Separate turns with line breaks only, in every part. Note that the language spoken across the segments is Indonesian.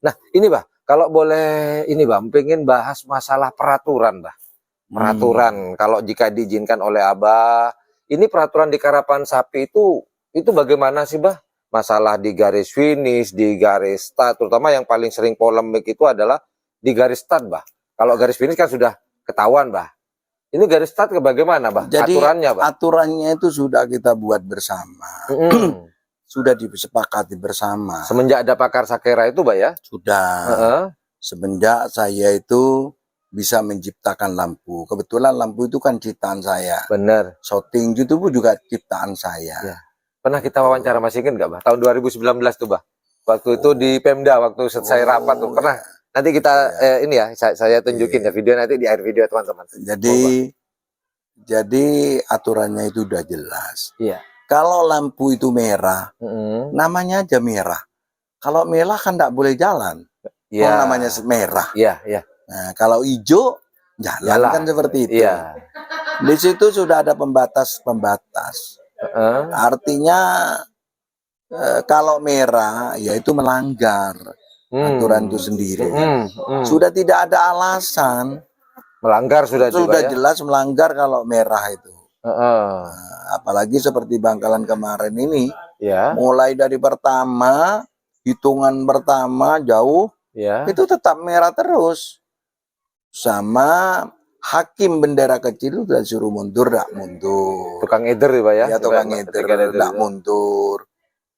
Nah, ini Bah, kalau boleh ini Bah, pengen bahas masalah peraturan Bah. Peraturan kalau jika diizinkan oleh Abah, ini peraturan di karapan sapi itu bagaimana sih Bah? Masalah di garis finish, di garis start, terutama yang paling sering polemik itu adalah di garis start Bah. Kalau garis finish kan sudah ketahuan Bah. Ini garis start ke bagaimana Bah?
Jadi
Aturannya Bah?
aturannya itu sudah kita buat bersama. Sudah disepakati bersama.
Semenjak ada pakar sakera itu Bah ya?
Sudah. Semenjak saya itu bisa menciptakan lampu. Kebetulan lampu itu kan ciptaan saya.
Benar.
Shooting YouTube juga ciptaan saya.
Ya. Pernah kita wawancara, masih ingat nggak Bah? Tahun 2019 tuh Bah. Waktu itu di Pemda, waktu saya rapat tuh. Pernah. Nanti kita ini ya, saya tunjukin ya video nanti di akhir video teman-teman.
Jadi aturannya itu udah jelas.
Iya.
Kalau lampu itu merah, namanya aja merah. Kalau merah kan nggak boleh jalan.
Iya.
Oh, namanya merah.
Iya, iya.
Nah, kalau hijau jalan kan seperti itu.
Iya.
Di situ sudah ada pembatas-pembatas. Artinya kalau merah yaitu melanggar aturan itu sendiri. Sudah tidak ada alasan.
Melanggar sudah juga ya?
Jelas melanggar kalau merah itu. Nah, apalagi seperti Bangkalan kemarin ini, mulai dari pertama, hitungan pertama jauh, itu tetap merah terus. Sama hakim bendera kecil udah suruh mundur, tak mundur.
Tukang eder Pak ya?
Ya, tukang eder, tak mundur.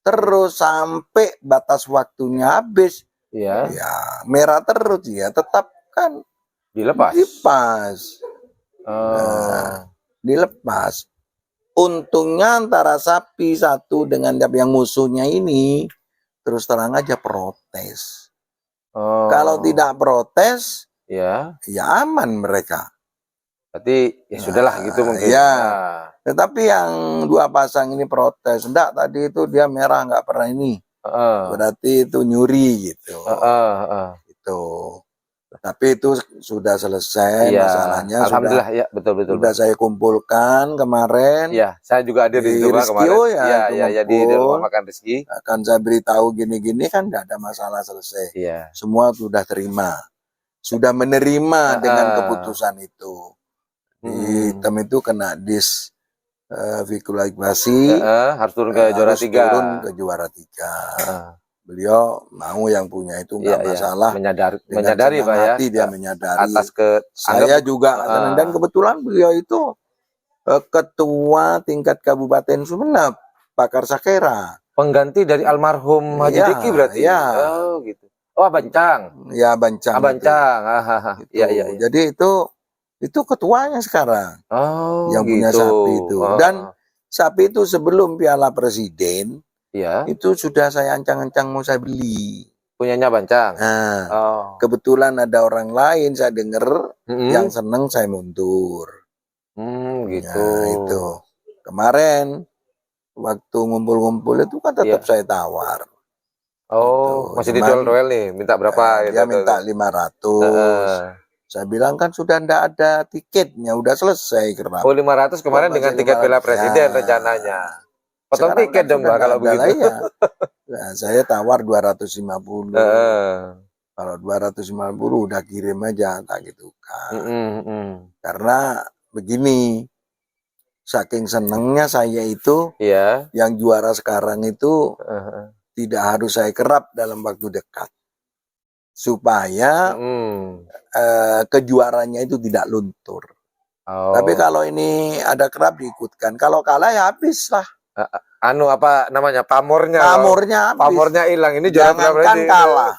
Terus sampai batas waktunya habis, ya merah terus, ya tetap kan dilepas. Dilepas. Untungnya antara sapi satu dengan yang musuhnya ini terus terang aja protes. Kalau tidak protes, ya aman mereka.
Berarti ya sudahlah gitu mungkin.
Ya. Tetapi yang dua pasang ini protes. Enggak, tadi itu dia merah nggak pernah ini. Berarti itu nyuri gitu. Gitu. Tapi itu sudah selesai masalahnya.
Alhamdulillah ya, betul.
Sudah saya kumpulkan kemarin.
Ya, saya juga ada di situ kemarin. Di rumah makan Rizky.
Akan saya beritahu gini-gini kan nggak ada masalah, selesai. Semua sudah terima. Sudah menerima dengan keputusan itu. Hitam itu kena diskualifikasi.
Harus turun ke juara 3.
Turun ke juara 3. Beliau mau yang punya itu nggak masalah.
Menyadari Pak ya.
Dia menyadari.
Atas
saya juga. Dan kebetulan beliau itu ketua tingkat Kabupaten Sumeneb, pakar sakera.
Pengganti dari almarhum Haji Diki berarti? Oh gitu. Oh Bancang.
Ya Bancang.
Bancang.
Iya. Jadi itu ketuanya sekarang. Yang punya sapi itu. Dan sapi itu sebelum Piala Presiden, itu sudah saya ancang-ancang mau saya beli.
Punyanya Bancang.
Kebetulan ada orang lain saya dengar yang seneng, saya mundur.
Gitu.
Ya, itu. Kemarin waktu ngumpul-ngumpul itu kan tetap saya tawar.
Gitu. Masih dijual Royal nih, minta berapa?
Dia minta 500. Saya bilang kan sudah ndak ada tiketnya, udah selesai.
500 kemarin dengan tiket Piala Presiden rencananya. Potong tiket dong Mbak kalau begitu.
Ya. Nah, saya tawar 250. Kalau 250 udah kirim aja, tak gitu kan. Karena begini, saking senengnya saya itu, yang juara sekarang itu tidak harus saya kerap dalam waktu dekat. Supaya kejuarannya itu tidak luntur. Tapi kalau ini ada kerap diikutkan, kalau kalah ya habis lah. Pamornya
hilang. Ini
jangankan kalah,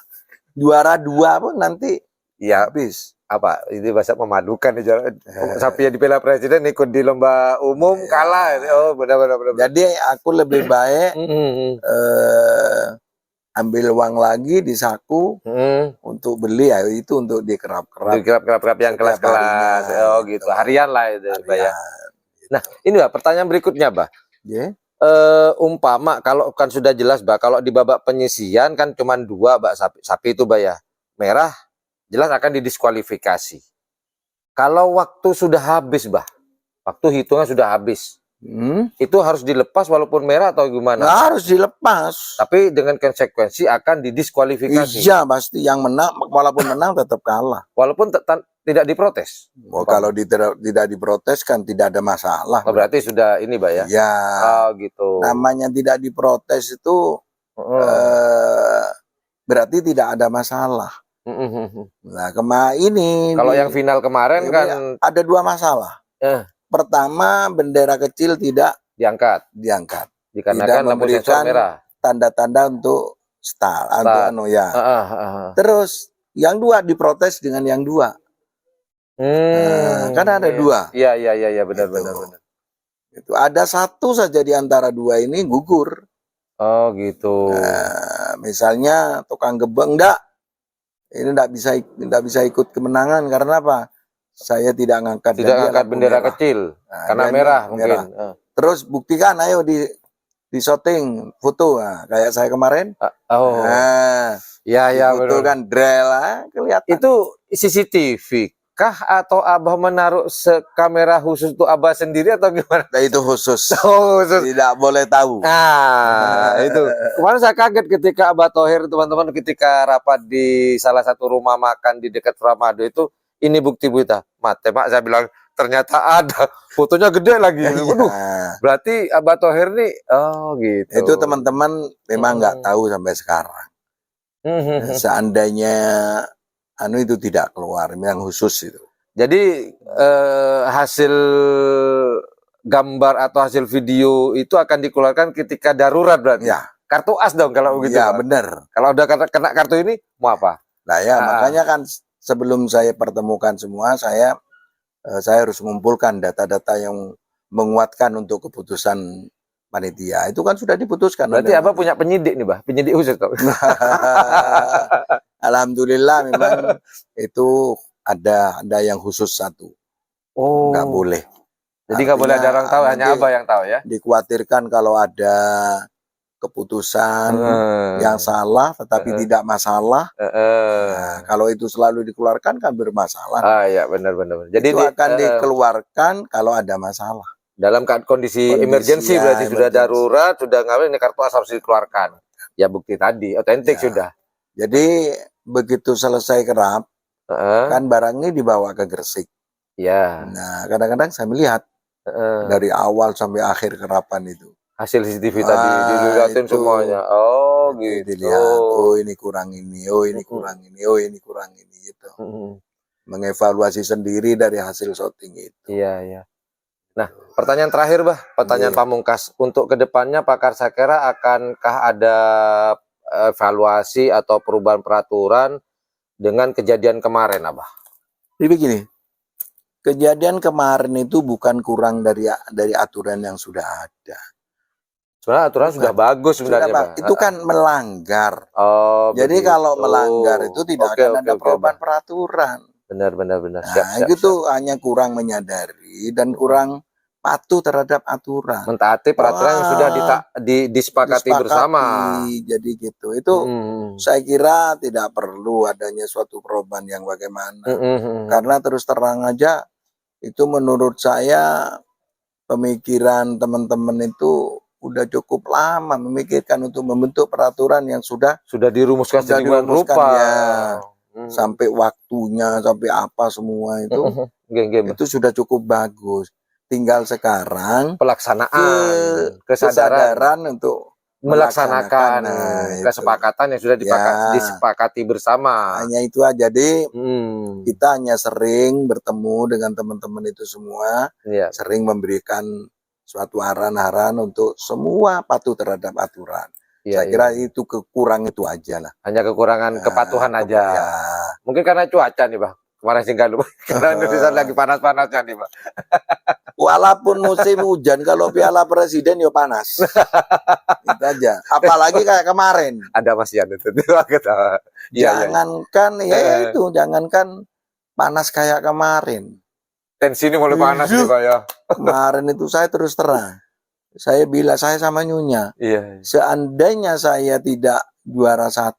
juara 2 pun nanti habis.
Ini bahasa memalukan nih, sapi yang di Piala Presiden ikut di lomba umum kalah. Benar.
Jadi aku lebih baik ambil uang lagi di saku untuk beli, ya itu untuk dikerap-kerap.
Dikerap-kerap yang kelas-kelas. Gitu. Harian lah itu, Mbak ya. Nah, ini Mbak, pertanyaan berikutnya, Mbak. Umpama kalau kan sudah jelas Mbak, kalau di babak penyisian kan cuma 2 Mbak sapi itu Mbak ya. Merah jelas akan didiskualifikasi. Kalau waktu sudah habis Mbak, waktu hitungan sudah habis, Itu harus dilepas walaupun merah atau gimana?
Nggak harus dilepas.
Tapi dengan konsekuensi akan didiskualifikasi.
Iya, pasti yang menang, walaupun menang tetap kalah.
Walaupun tidak diprotes.
Kalau tidak diprotes kan tidak ada masalah.
Oh, berarti sudah ini, Pak ya?
Ya.
Oh, gitu.
Namanya tidak diprotes itu berarti tidak ada masalah. Nah,
kalau yang final kemarin kan
ada dua masalah. Pertama, bendera kecil tidak diangkat.
Dikarenakan lampu sensor merah.
Tanda-tanda untuk start. Untuk ya. Terus yang dua diprotes dengan yang dua. Kan ada dua.
Iya, benar.
Itu ada satu saja di antara dua ini gugur.
Oh, gitu.
Misalnya tukang gebeng, enggak. Ini enggak bisa ikut kemenangan karena apa? Saya tidak ngangkat
bendera kecil karena merah mungkin.
Terus buktikan, ayo di shooting foto, kayak saya kemarin.
Ya,
itu kan drill, kelihatan.
Itu CCTV kah atau Abah menaruh kamera khusus untuk Abah sendiri atau gimana?
Nah, itu khusus.
Khusus.
Tidak boleh tahu.
Nah, itu. Kemarin saya kaget ketika Abah Thohir, teman-teman, ketika rapat di salah satu rumah makan di dekat Suramadu itu, ini bukti buta. Mate, Mak, saya bilang ternyata ada. Fotonya gede lagi. Waduh. Berarti Abah Thohir nih, oh gitu.
Itu teman-teman memang nggak tahu sampai sekarang. Seandainya itu tidak keluar, yang khusus itu.
Jadi hasil gambar atau hasil video itu akan dikeluarkan ketika darurat berarti.
Ya.
Kartu as dong kalau begitu.
Ya, benar.
Kalau udah kena kartu ini mau apa?
Nah ya, makanya kan sebelum saya pertemukan semua, saya harus mengumpulkan data-data yang menguatkan untuk keputusan panitia. Itu kan sudah diputuskan.
Berarti Abah punya penyidik nih, Bah. Penyidik khusus kok.
Alhamdulillah memang itu ada yang khusus satu.
Oh.
Nggak boleh.
Jadi nggak boleh ada orang tahu, hanya Abah yang tahu ya.
Dikhawatirkan kalau ada keputusan yang salah tetapi tidak masalah. Nah, kalau itu selalu dikeluarkan kan bermasalah.
Ya, benar. Jadi
itu akan dikeluarkan kalau ada masalah.
Dalam kondisi emergency berarti sudah darurat, sudah ngambil ini kartu as harus dikeluarkan. Ya bukti tadi, otentik sudah.
Jadi begitu selesai kerap, kan barang ini dibawa ke Gresik.
Ya.
Nah, kadang-kadang saya melihat dari awal sampai akhir kerapan itu.
Hasil CCTV tadi dilihatin semuanya. Oh, gitu.
Dilihat, oh ini kurang ini, oh ini kurang ini, oh ini kurang ini gitu. Mengevaluasi sendiri dari hasil shooting itu.
Iya. Nah, pertanyaan terakhir, Bah. Pertanyaan pamungkas. Untuk kedepannya Pakar Sakera akankah ada evaluasi atau perubahan peraturan dengan kejadian kemarin, Abah?
Jadi begini, kejadian kemarin itu bukan kurang dari aturan yang sudah ada.
Sebenarnya aturan sudah bagus sebenarnya, Pak.
Itu kan melanggar.
Oh,
jadi begitu. Kalau melanggar itu tidak akan ada perubahan peraturan.
Benar.
Nah, itu hanya kurang menyadari dan kurang patuh terhadap aturan.
Mentaati peraturan yang sudah disepakati bersama.
Jadi gitu. Itu saya kira tidak perlu adanya suatu perubahan yang bagaimana. Karena terus terang aja, itu menurut saya pemikiran teman-teman itu udah cukup lama memikirkan untuk membentuk peraturan yang sudah
dirumuskan sedemikian rupa.
Ya. Sampai waktunya, sampai apa semua itu. Itu sudah cukup bagus. Tinggal sekarang
pelaksanaan, kesadaran untuk melaksanakan kesepakatan yang sudah disepakati bersama.
Hanya itu aja. Jadi kita hanya sering bertemu dengan teman-teman itu semua, sering memberikan suatu arahan-arahan untuk semua patuh terhadap aturan. Saya kira itu kekurangan itu aja lah.
Hanya kekurangan kepatuhan aja. Ya. Mungkin karena cuaca nih, Pak. Kemarin singkat lupa. Karena Indonesia lagi panas-panasnya nih, Pak.
Walaupun musim hujan, kalau Piala Presiden ya panas. Itu aja. Apalagi kayak kemarin.
Ada Mas Yan itu.
Jangankan panas kayak kemarin.
Tensi ini mulai panas nih, Pak ya.
Kemarin itu saya terus terang. Saya bilang, saya sama Nyonya, seandainya saya tidak juara 1,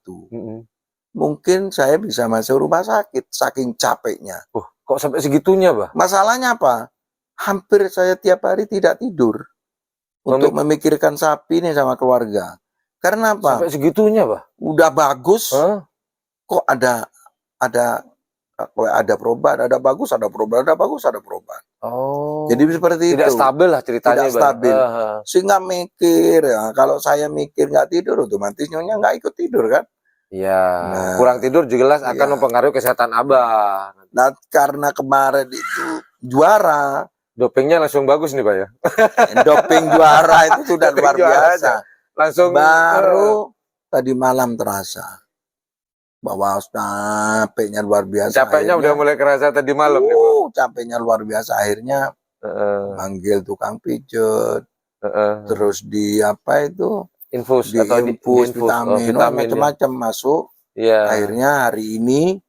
mungkin saya bisa masuk rumah sakit, saking capeknya.
Kok sampai segitunya, Bah?
Masalahnya apa? Hampir saya tiap hari tidak tidur. untuk memikirkan sapi nih sama keluarga. Karena apa?
Sampai segitunya, Bah?
Udah bagus,
Hah?
kok ada perubahan, ada bagus, ada perubahan, ada bagus, ada perubahan.
Oh.
Jadi seperti
tidak
itu.
stabil lah ceritanya.
Tidak stabil.
Bah.
Sehingga mikir, ya, kalau saya mikir nggak tidur, otomatis nyonya nggak ikut tidur kan?
Iya.
Nah,
kurang tidur jelas akan
iya.
mempengaruhi kesehatan Abah.
Nah, karena kemarin itu juara,
Dopingnya langsung bagus nih, Pak ya.
doping juara itu sudah
Doping
luar
juara
biasa.
Langsung
Baru tadi malam terasa bahwa capeknya luar biasa.
capeknya
Akhirnya,
udah mulai kerasa tadi malam nih, Pak.
capeknya luar biasa. Akhirnya manggil tukang pijet, terus di apa itu?
Infus
Di
atau
infus,
diinfus.
vitamin, macam-macam masuk.
Iya.
Akhirnya hari ini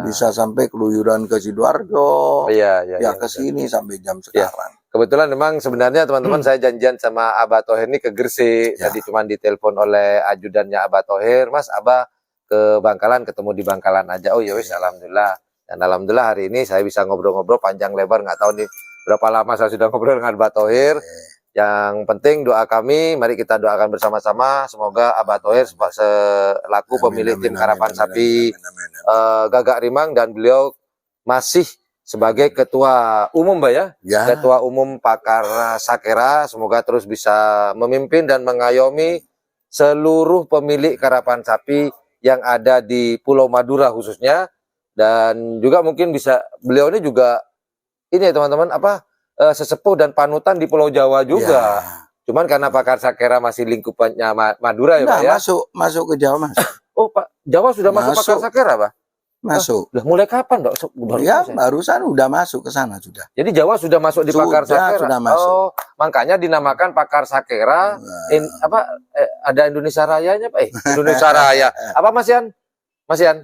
bisa sampai keluyuran ke Sidoarjo, ya ke sini sampai jam sekarang.
Kebetulan memang sebenarnya teman-teman saya janjian sama Abah Thohir ini ke Gresik. Tadi cuma ditelepon oleh ajudannya Abah Thohir, Mas Abah ke Bangkalan, ketemu di Bangkalan aja. Oh ya wis, alhamdulillah. Dan alhamdulillah hari ini saya bisa ngobrol-ngobrol panjang lebar, nggak tahu nih berapa lama saya sudah ngobrol dengan Abah Thohir. Yang penting doa kami, mari kita doakan bersama-sama. Semoga Abah Thohir selaku pemilik tim Karapan Sapi Gagak Rimang dan beliau masih sebagai ketua umum, Mbak ya? Ketua umum Pakar Sakera, semoga terus bisa memimpin dan mengayomi seluruh pemilik karapan sapi yang ada di Pulau Madura khususnya. Dan juga mungkin bisa, beliau ini juga ini ya teman-teman, sesepuh dan panutan di Pulau Jawa juga. Cuman karena Pakar Sakera masih lingkupannya Madura ya, Pak ya?
Masuk ke Jawa, Mas.
Oh, Pak, Jawa sudah masuk Pakar Sakera, Pak?
Masuk.
Udah mulai kapan, Dok?
Barusan udah masuk ke sana sudah.
Jadi Jawa sudah masuk di Pakar Sakera.
Sudah masuk.
Oh, makanya dinamakan Pakar Sakera. Ada Indonesia Rayanya, Pak? Indonesia Raya. Apa, Mas Yan? Mas Yan?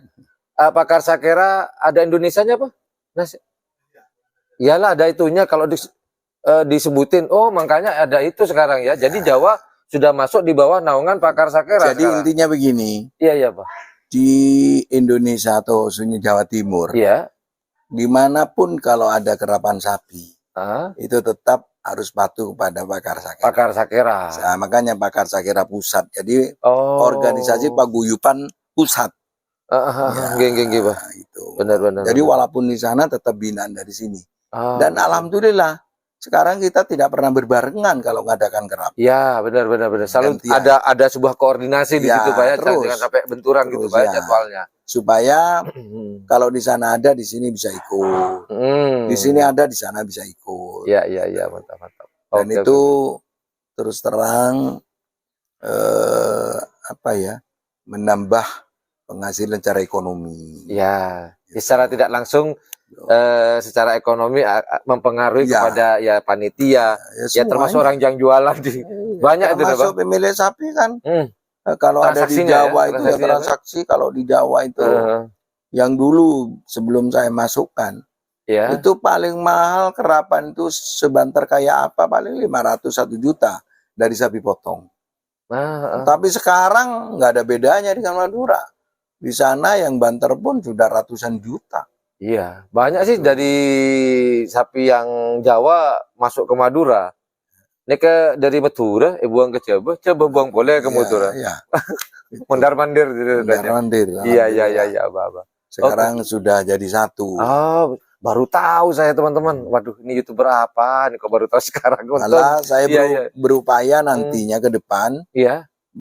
Pakar Sakera ada Indonesianya, Pak? Iyalah ada itunya kalau disebutin. Oh, makanya ada itu sekarang ya. Jadi Jawa sudah masuk di bawah naungan Pakar Sakera.
Jadi sekarang intinya begini.
Iya, Pak.
Di Indonesia atau khususnya Jawa Timur, dimanapun kalau ada karapan sapi, itu tetap harus patuh kepada Pakar Sakera.
Pakar Sakera.
Nah, makanya Pakar Sakera pusat. Jadi organisasi paguyuban pusat.
Pak.
Itu.
Benar-benar.
Jadi walaupun di sana tetap binaan dari sini. Dan alhamdulillah sekarang kita tidak pernah berbarengan kalau mengadakan kerap.
Ya, benar. Selalu ada sebuah koordinasi di situ, Pak ya. Jangan sampai benturan gitu, Pak, jadwalnya. Supaya kalau di sana ada, di sini bisa ikut. Di sini ada, di sana bisa ikut. Iya, mantap.
Dan itu terus terang menambah penghasilan secara ekonomi.
Ya, secara tidak langsung secara ekonomi mempengaruhi kepada panitia, termasuk orang yang jualan di banyak itu,
termasuk pemilik sapi kan. Kalau ada di Jawa itu transaksi, kalau di Jawa itu yang dulu sebelum saya masukkan itu paling mahal kerapan itu sebantar kayak apa paling 500 1 juta dari sapi potong. Tapi sekarang nggak ada bedanya dengan Madura. Di sana yang banter pun sudah ratusan juta.
Iya, banyak sih dari sapi yang Jawa masuk ke Madura. Ini dari Madura, buang ke Jawa, coba buang boleh ke Madura.
Iya.
Mondar-mandir.
Mondar-mandir.
Iya, Abah.
Sekarang sudah jadi satu.
Baru tahu saya, teman-teman. Waduh, ini YouTuber apa? Ini kok baru tahu sekarang.
Malah saya berupaya nantinya ke depan.